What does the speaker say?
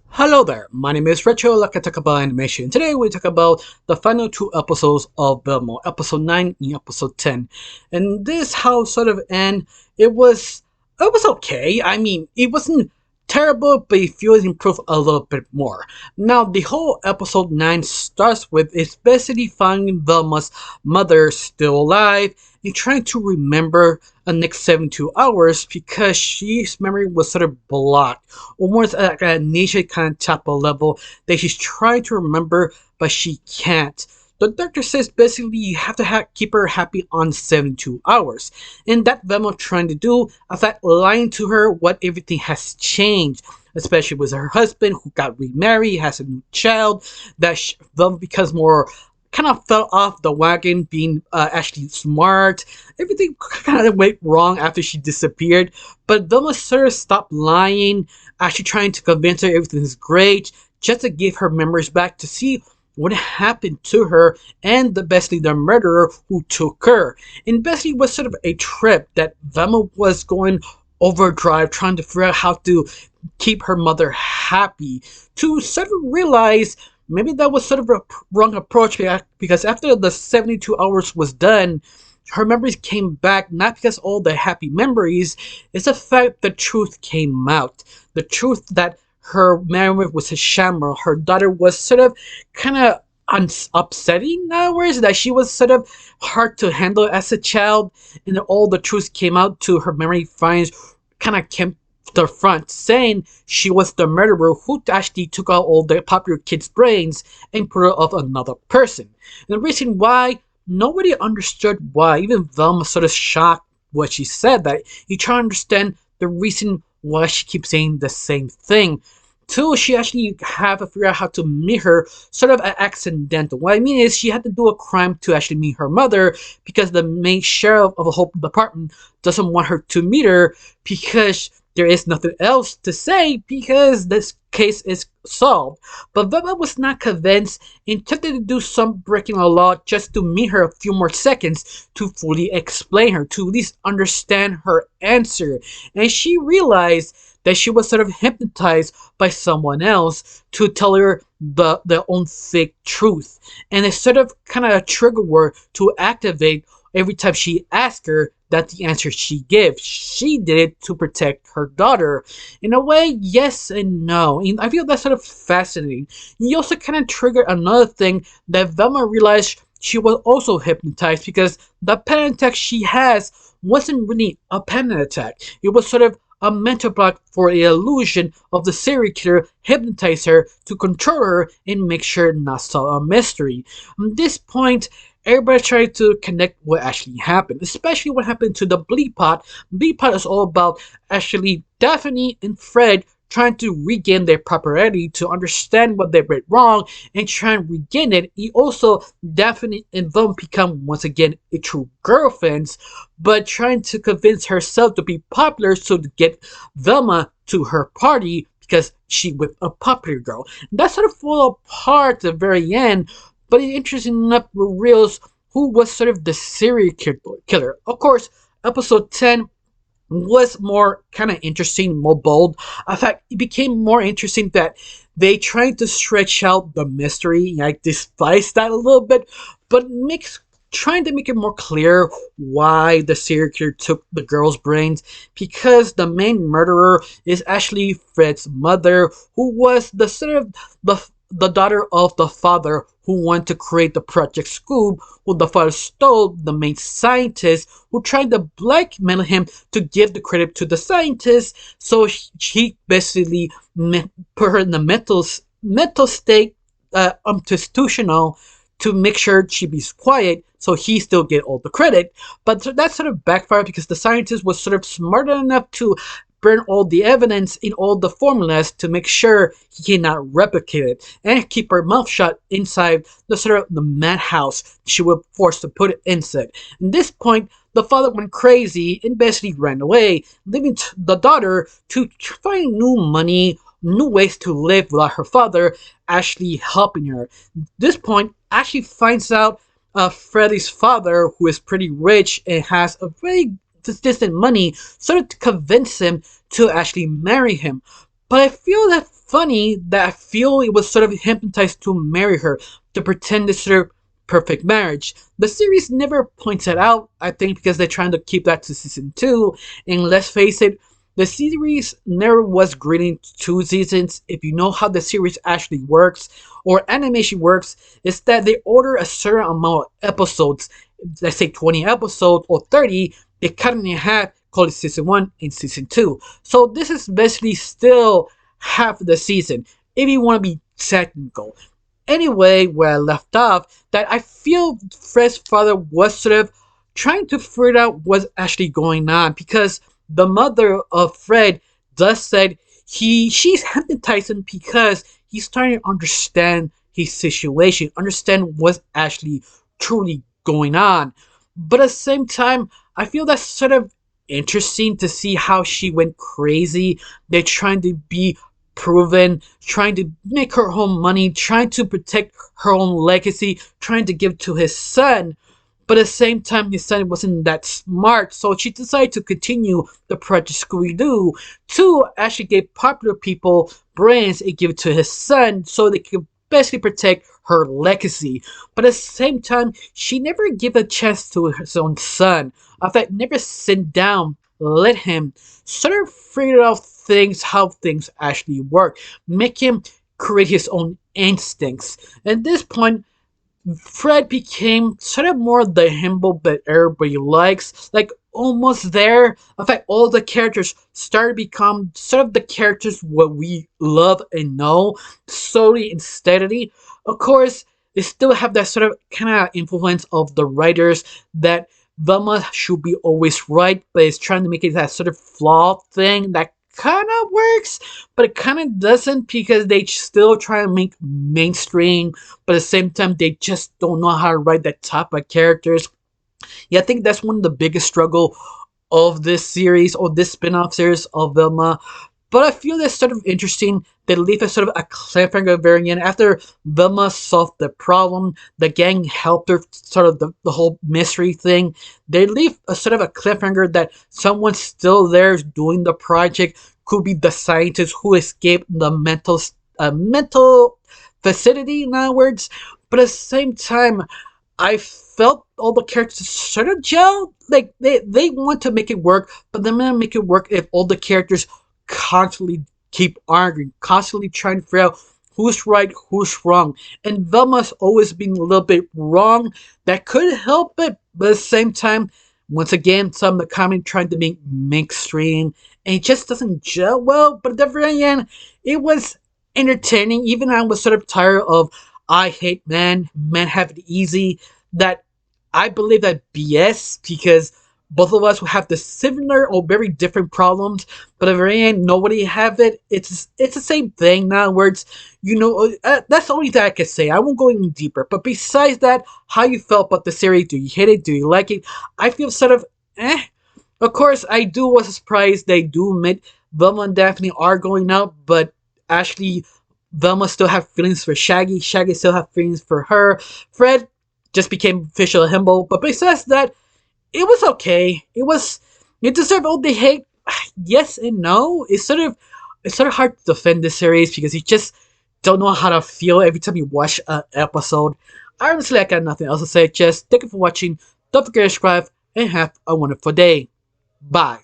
Hello there, my name is Retro like I talk about animation. Today we talk about the final two episodes of Velma, episode 9 and episode 10. And this how sort of end, it was okay. I mean, it wasn't terrible, but it feels improved a little bit more. Now the whole episode 9 starts with is basically finding Velma's mother still alive and trying to remember the next 72 hours because she's memory was sort of blocked, almost at a nature kind of type of level that she's trying to remember, but she can't. The doctor says basically you have to keep her happy on 72 hours. And that Velma trying to do, in fact, lying to her what everything has changed, especially with her husband who got remarried, has a new child, that Velma becomes more kind of fell off the wagon being actually smart. Everything kind of went wrong after she disappeared, but Velma sort of stopped lying, actually trying to convince her everything is great, just to give her memories back to see what happened to her and basically the murderer who took her. And basically was sort of a trip that Velma was going overdrive trying to figure out how to keep her mother happy, to sort of realize maybe that was sort of a wrong approach because after the 72 hours was done, her memories came back not because all the happy memories, it's the fact the truth came out. The truth that her marriage was a shamble. Her daughter was sort of kind of upsetting in other words, that she was sort of hard to handle as a child, and all the truth came out to her memory finds kind of came to the front, saying she was the murderer who actually took out all the popular kids' brains and put it of another person. And the reason why nobody understood why, even Velma sort of shocked what she said, that you try to understand the reason why she keeps saying the same thing. Two, she actually have to figure out how to meet her sort of accidental. What I mean is she had to do a crime to actually meet her mother because the main sheriff of the whole department doesn't want her to meet her because there is nothing else to say because this case is solved. But Velma was not convinced and attempted to do some breaking a law just to meet her a few more seconds to fully explain her, to at least understand her answer. And she realized that she was sort of hypnotized by someone else to tell her the own fake truth. And it sort of kind of a trigger word to activate every time she asked her that the answer she gives. She did it to protect her daughter. In a way, yes and no. And I feel that's sort of fascinating. You also kind of triggered another thing that Velma realized she was also hypnotized because the panic attack she has wasn't really a panic attack. It was sort of a mental block for the illusion of the serial killer hypnotize her to control her and make sure not solve a mystery. At this point, everybody tried to connect what actually happened, especially what happened to the Bleep Pot. Bleep Pot is all about actually Daphne and Fred trying to regain their property, to understand what they did wrong and try and regain it. He also, Daphne and Velma become once again a true girlfriends, but trying to convince herself to be popular so to get Velma to her party because she was a popular girl. That sort of fall apart at the very end, but interesting enough reveals who was sort of the serial killer. Of course, episode 10 was more kind of interesting, more bold. In fact, it became more interesting that they tried to stretch out the mystery. I despise that a little bit, but trying to make it more clear why the serial killer took the girl's brains, because the main murderer is actually Fred's mother, who was the sort of the daughter of the father who wanted to create the Project Scoob, who the father stole the main scientist, who tried to blackmail him to give the credit to the scientist, so he basically put her in the mental state, institutional, to make sure she be quiet so he still get all the credit. But that sort of backfired because the scientist was sort of smart enough to burn all the evidence in all the formulas to make sure he cannot replicate it and keep her mouth shut inside the sort of the madhouse she was forced to put it inside. At this point, the father went crazy and basically ran away, leaving the daughter to find new money, new ways to live without her father actually helping her. At this point, Ashley finds out Freddy's father, who is pretty rich and has a very distant money, started to convince him to actually marry him. But I feel that funny that I feel it was sort of hypnotized to marry her, to pretend this sort of perfect marriage. The series never points it out, I think because they're trying to keep that to season 2. And let's face it, the series never was great in 2 seasons. If you know how the series actually works, or animation works, is that they order a certain amount of episodes, let's say 20 episodes or 30, they cut it in half, call it season 1 and season 2. So this is basically still half of the season, if you want to be technical. Anyway, where I left off, that I feel Fred's father was sort of trying to figure out what's actually going on, because the mother of Fred does said she's hypnotizing because he's starting to understand his situation, understand what's actually truly going on. But at the same time, I feel that's sort of interesting to see how she went crazy. They're trying to be proven, trying to make her own money, trying to protect her own legacy, trying to give to his son. But at the same time, his son wasn't that smart, so she decided to continue the Project Scooby-Doo to actually give popular people brains and give it to his son so they could basically protect her legacy. But at the same time, she never gave a chance to his own son. In fact, never sit down, let him sort of figure out things, how things actually work, make him create his own instincts. At this point, Fred became sort of more the himbo that everybody likes, like almost there. In fact, all the characters started to become sort of the characters what we love and know, slowly and steadily. Of course, they still have that sort of kind of influence of the writers that Velma should be always right, but it's trying to make it that sort of flawed thing that kind of works, but it kind of doesn't because they still try to make mainstream, but at the same time, they just don't know how to write that type of characters. Yeah, I think that's one of the biggest struggle of this series or this spin-off series of Velma. But I feel that's sort of interesting. They leave a sort of a cliffhanger variant after Velma solved the problem. The gang helped her, sort of the whole mystery thing. They leave a sort of a cliffhanger that someone's still there doing the project. Could be the scientist who escaped the mental facility, in other words. But at the same time, I felt all the characters sort of gel. Like they want to make it work, but they're gonna make it work if all the characters constantly keep arguing, constantly trying to figure out who's right, who's wrong. And Velma's always been a little bit wrong. That could help it, but at the same time, once again, some of the comment trying to make mainstream, and it just doesn't gel well. But at the very end, it was entertaining. Even I was sort of tired of I hate men have it easy. That I believe that BS because both of us will have the similar or very different problems, but at the very end, nobody have it. It's the same thing. In other words, that's the only thing I can say. I won't go any deeper. But besides that, how you felt about the series? Do you hate it? Do you like it? I feel sort of eh. Of course, I do was surprised they do admit Velma and Daphne are going out, but actually, Velma still have feelings for Shaggy. Shaggy still have feelings for her. Fred just became official himbo. But besides that, it was okay. It deserved all the hate. Yes and no. It's sort of hard to defend this series because you just don't know how to feel every time you watch an episode. Honestly, I got nothing else to say. Just thank you for watching. Don't forget to subscribe and have a wonderful day. Bye.